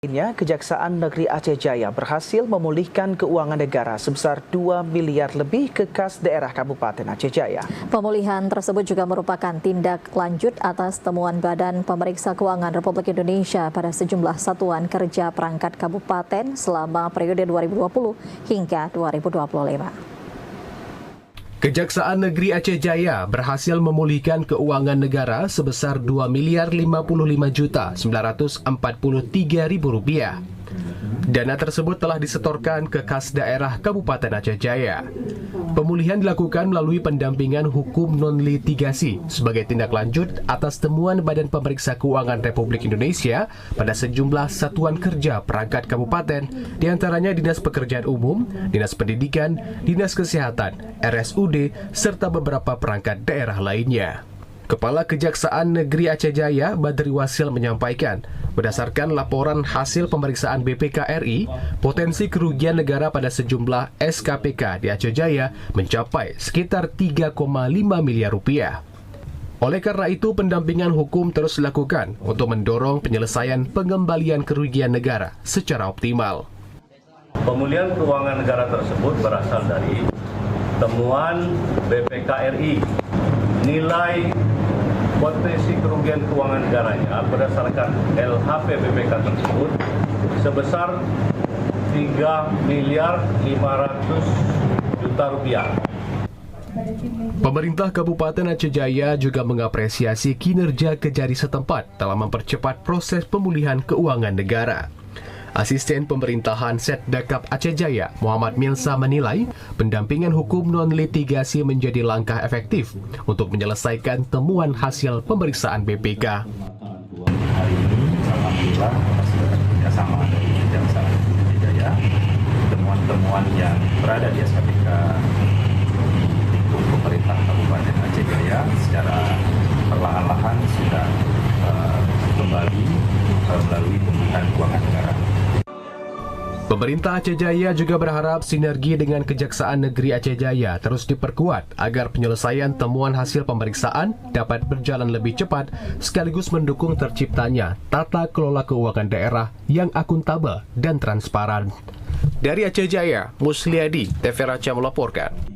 Lainnya, Kejaksaan Negeri Aceh Jaya berhasil memulihkan keuangan negara sebesar 2 miliar lebih ke kas daerah Kabupaten Aceh Jaya. Pemulihan tersebut juga merupakan tindak lanjut atas temuan Badan Pemeriksa Keuangan Republik Indonesia pada sejumlah satuan kerja perangkat kabupaten selama periode 2020 hingga 2025. Kejaksaan Negeri Aceh Jaya berhasil memulihkan keuangan negara sebesar Rp2.055.943.000. Dana tersebut telah disetorkan ke kas daerah Kabupaten Aceh Jaya. Pemulihan dilakukan melalui pendampingan hukum non-litigasi sebagai tindak lanjut atas temuan Badan Pemeriksa Keuangan Republik Indonesia pada sejumlah satuan kerja perangkat kabupaten, diantaranya Dinas Pekerjaan Umum, Dinas Pendidikan, Dinas Kesehatan, RSUD, serta beberapa perangkat daerah lainnya. Kepala Kejaksaan Negeri Aceh Jaya, Badri Wasil menyampaikan, berdasarkan laporan hasil pemeriksaan BPK RI, potensi kerugian negara pada sejumlah SKPK di Aceh Jaya mencapai sekitar 3,5 miliar rupiah. Oleh karena itu, pendampingan hukum terus dilakukan untuk mendorong penyelesaian pengembalian kerugian negara secara optimal. Pemulihan keuangan negara tersebut berasal dari temuan BPK RI. Nilai potensi kerugian keuangan negaranya berdasarkan LHP BPK tersebut sebesar 3.500.000.000 rupiah. Pemerintah Kabupaten Aceh Jaya juga mengapresiasi kinerja Kejari setempat dalam mempercepat proses pemulihan keuangan negara. Asisten Pemerintahan Setdakap Aceh Jaya, Muhammad Milsa menilai pendampingan hukum non-litigasi menjadi langkah efektif untuk menyelesaikan temuan hasil pemeriksaan BPK. Hari ini, alhamdulillah, hasil kerjasama dari Kejaksaan Negeri Aceh Jaya, temuan-temuan yang berada di SKPK lingkup pemerintah Kabupaten Aceh Jaya secara perlahan-lahan sudah kembali melalui pemulihan keuangan negara. Pemerintah Aceh Jaya juga berharap sinergi dengan Kejaksaan Negeri Aceh Jaya terus diperkuat agar penyelesaian temuan hasil pemeriksaan dapat berjalan lebih cepat sekaligus mendukung terciptanya tata kelola keuangan daerah yang akuntabel dan transparan. Dari Aceh Jaya, Musliadi, TV Raca melaporkan.